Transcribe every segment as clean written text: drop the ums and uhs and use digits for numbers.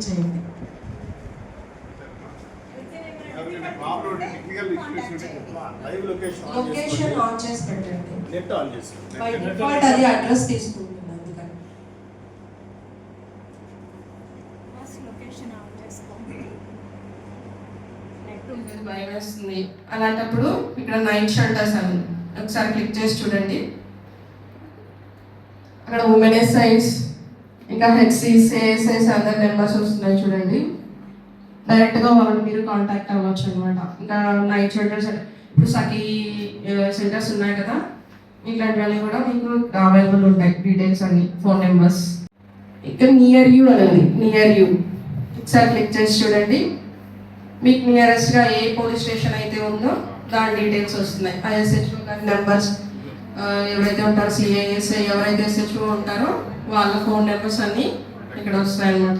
Click చేయండి. Location on చేసి పెట్టండి. నెట్ ఆన్ చేసి బై డిఫాల్ట్ అది అడ్రస్ తీసుకుంటుంది, అందుకని లొకేషన్ ఆన్ చేసుకోండి. నెట్ ఉంటుంది, భయం వేస్తుంది. అలాంటప్పుడు ఇక్కడ నైట్ షెల్టర్స్ అని ఒకసారి క్లిక్ చేసి చూడండి. అక్కడ ఉమెన్ ఎస్ఐస్ ఇంకా హెచ్సిస్ ఏఎస్ఐస్ అందరి నెంబర్స్ వస్తున్నాయి చూడండి. డైరెక్ట్గా వాళ్ళని మీరు కాంటాక్ట్ అవ్వచ్చు అనమాట. ఇంకా నైట్ షెల్టర్స్ ఇప్పుడు సఖీ సెంటర్స్ ఉన్నాయి కదా, ఇట్లాంటివన్నీ కూడా మీకు అవైలబుల్ ఉంటాయి డీటెయిల్స్ అన్ని, ఫోన్ నెంబర్స్. ఇక్కడ నియర్ యూ అనేది నియర్ యూ ఒకసారి క్లిక్ చేసి చూడండి. మీకు నియరెస్ట్గా ఏ పోలీస్ స్టేషన్ అయితే ఉందో దాని డీటెయిల్స్ వస్తున్నాయి. ఐఎస్హెచ్ఓ గారి నెంబర్స్, ఎవరైతే ఉంటారో సిఐఎస్ఐ ఎవరైతే ఎస్హెచ్ఓ ఉంటారో వాళ్ళ ఫోన్ నెంబర్స్ అన్నీ ఇక్కడ వస్తాయి అన్నమాట.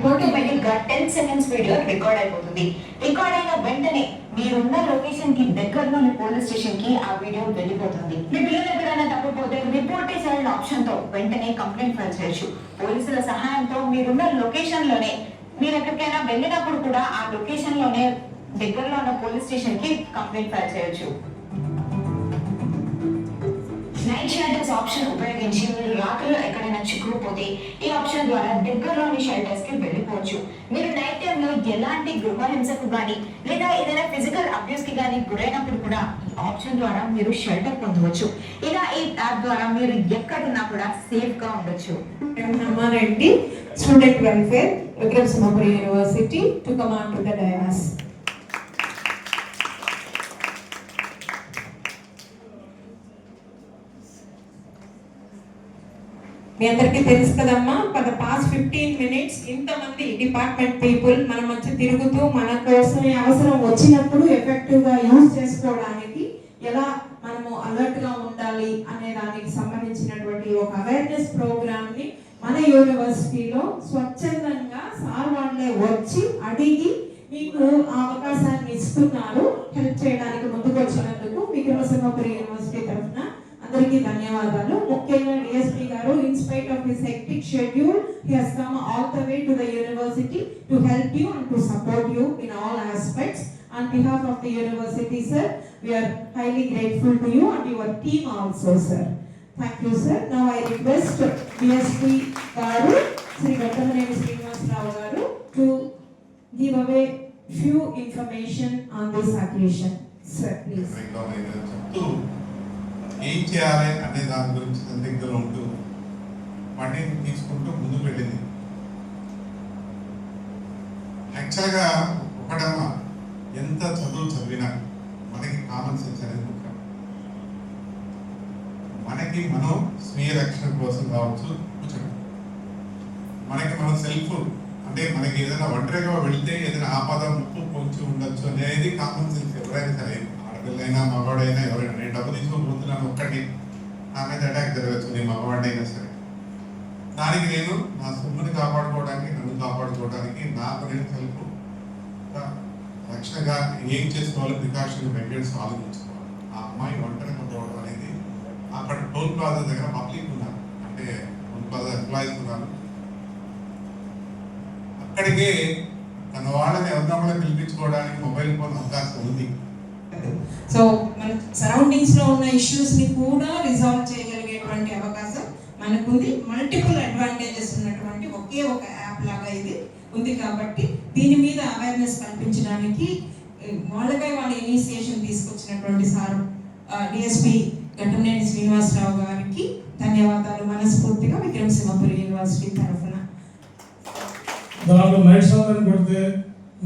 ఆటోమేటిక్గా 10 సెకండ్స్ వీడియో రికార్డ్ అయిపోతుంది. రికార్డ్ అయిన వెంటనే మీరున్న లొకేషన్ కి దగ్గరలోని పోలీస్ స్టేషన్ కి ఆ వీడియో వెళ్ళిపోతుంది. మీ పిల్లలు ఎక్కడైనా తప్పిపోతే రిపోర్ట్ చేయాలనే ఆప్షన్ తో వెంటనే కంప్లైంట్ ఫైల్ చేయొచ్చు. పోలీసుల సహాయంతో మీరున్న లొకేషన్ లోనే మీరు ఎక్కడికైనా వెళ్ళినప్పుడు కూడా ఆ లొకేషన్ లోనే దగ్గరలో ఉన్న పోలీస్ స్టేషన్ కి కంప్లైంట్ ఫైల్ చేయొచ్చు. నైట్ షెల్టర్స్ ఆప్షన్ ఉపయోగించి మీరు రాత్రిలో ఎక్కడైనా చిక్కుకుపోతే ఈ ఆప్షన్ ద్వారా దగ్గరలోని షెల్టర్స్ కి వెళ్ళిపోవచ్చు. మీరు నైట్ టైం లో ఎలాంటి గృహహింసకు గానీ లేదా ఏదైనా ఫిజికల్ అబ్యూస్ కి గానీ గురైనప్పుడు కూడా ఈ ఆప్షన్ ద్వారా మీరు షెల్టర్ పొందవచ్చు. ఇలా ఈ యాప్ ద్వారా మీరు ఎక్కడున్నా కూడా సేఫ్ గా ఉండొచ్చు. Ramareddy, Student Welfare, Vikram Simhapuri University, to come on to the dais. మీ అందరికీ తెలుసు కదమ్మా, ఫర్ ద పాస్ట్ 15 minutes ఇంతమంది డిపార్ట్మెంట్ పీపుల్ మన మధ్య తిరుగుతూ మన కోసమే అవసరం వచ్చినప్పుడు ఎఫెక్టివ్గా యూజ్ చేసుకోవడానికి ఎలా మనము అలర్ట్గా ఉండాలి అనే దానికి సంబంధించినటువంటి ఒక అవేర్నెస్ ప్రోగ్రామ్ని మన యూనివర్సిటీలో స్వచ్ఛందంగా సార్ వాళ్ళే వచ్చి అడిగి మీకు ఆ అవకాశాన్ని ఇస్తున్నారు. హెల్ప్ చేయడానికి ముందుకు వచ్చినందుకు విక్రమ సింహపురి యూనివర్సిటీ తరఫున అందరికీ ధన్యవాదాలు. ముఖ్యంగా డిఎస్పీ గారు, in spite of his hectic schedule, he has come all the way to the university to help you and to support you in all aspects. On behalf of the university, sir, we are highly grateful to you and your team also, sir. Thank you, sir. Now I request DSP garu, Sri Gattamane Srinivasarao garu, to give away few information on this occasion. Sir, please. ఏం చేయాలి అనే దాని గురించి సందిగ్ధంలో ఉంటూ బండిని తీసుకుంటూ ముందుకు వెళ్ళింది. యాక్చువల్గా ఒకటమ్మా, ఎంత చదువు చదివినా మనకి కామన్ సెన్స్ అనేది ముఖ్యం. మనకి మనం స్వీయ రక్షణ కోసం కావచ్చు, మనకి మన సెల్ఫ్ అంటే మనకి ఏదైనా ఒంటరిగా వెళితే ఏదైనా ఆపద ముప్పు పొంచి ఉండొచ్చు అనేది కామన్ సెన్స్. ఎవరైనా సరే, ఆడపిల్లైనా మగవాడైనా ఎవరైనా, నేను డబ్బు తీసుకొని పోతున్నాను ఒక్కటి, నా మీద అటాక్ జరగచ్చు, నేను మగవాడైనా సరే. దానికి నేను నా సొమ్ముని కాపాడుకోవడానికి, నన్ను కాపాడుకోవడానికి నాకు నేను సెల్ఫ్ రక్షణగా ఏం చేసుకోవాలి, ప్రికాషన్ మెజర్స్ ఆలోచించుకోవాలి. ఆ అమ్మాయి ఒంటరిగా పోవడం అనేది, అక్కడ టోల్ ప్లాజా దగ్గర పబ్లిక్ ఉన్నారు, అంటే టోల్ ప్లాజా ఎంప్లాయీస్ ఉన్నారు. అక్కడికే తన వాళ్ళని ఎవరినా కూడా పిలిపించుకోవడానికి మొబైల్ ఫోన్ అవకాశం ఉంది. సో మన సరౌండింగ్స్ లో ఉన్న ఇష్యూస్ ని కూడా రిజాల్వ్ చేయగలిగేటువంటి అవకాశం మనకుంది. మల్టిపుల్ అడ్వాంటేజెస్ ఉన్నటువంటి ఒకే ఒక యాప్ లాగా ఇది ఉంది. కాబట్టి దీని మీద అవేర్నెస్ కల్పించడానికి వాళ్ళకై వాళ్ళ ఇనిషియేషన్ తీసుకొచ్చినటువంటి సార్ డిఎస్పి ఘట్టమనేని శ్రీనివాసరావు గారికి ధన్యవాదాలు మనస్ఫూర్తిగా విక్రమ సింహపురి యూనివర్సిటీ తరఫున. దాంట్లో నైట్ షాట్ పెడితే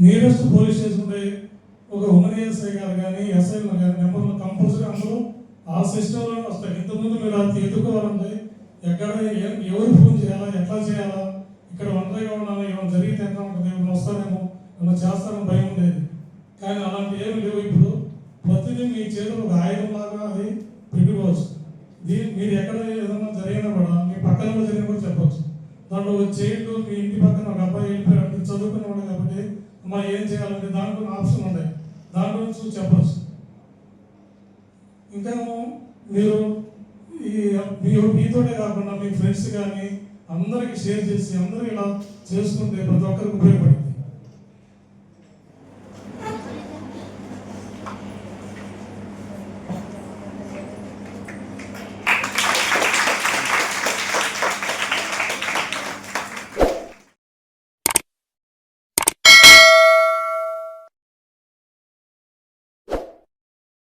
నియరెస్ట్ పోలీస్ స్టేషన్ ఒక ఉమెన్ ఎస్ఐ గారు కానీ ఎస్ఐ గారి నెంబర్లు కంపల్సరీ అందరూ ఆ సిస్టంలో వస్తాయి. ఇంతకుముందు మీరు అది ఎదుర్కోవాలంటే ఎక్కడ ఎవరు ఫోన్ చేయాలా, ఎట్లా చేయాలా, ఇక్కడ ఒంటరిగా ఉన్నాను, ఏమైనా జరిగితే ఎంత ఉంటుంది, ఏమైనా వస్తానేమో, ఏమైనా చేస్తానో భయం ఉండేది. కానీ అలాంటి ఏమి లేవు. ఇప్పుడు ప్రతిదీ మీ చేతులు ఒక ఆయుధం లాగా అది పెట్టుకోవచ్చు. మీరు ఎక్కడ ఏదైనా జరిగినా కూడా మీ పక్కన జరిగిన కూడా చెప్పవచ్చు. దాంట్లో చైల్డ్ మీ ఇంటి పక్కన ఒక అబ్బాయి వెళ్ళిపోయాడు, చదువుకునేవాడు కాబట్టి అమ్మా ఏం చేయాలంటే దాంట్లో ఆప్షన్ ఉన్నాయి, దాంట్లో చూసి చెప్పచ్చు. ఇంకా మీరు మీ మీతోనే కాకుండా మీ ఫ్రెండ్స్ కానీ అందరికీ షేర్ చేసి అందరూ ఇలా చేసుకుంటే ప్రతి ఒక్కరికి ఉపయోగపడుతుంది.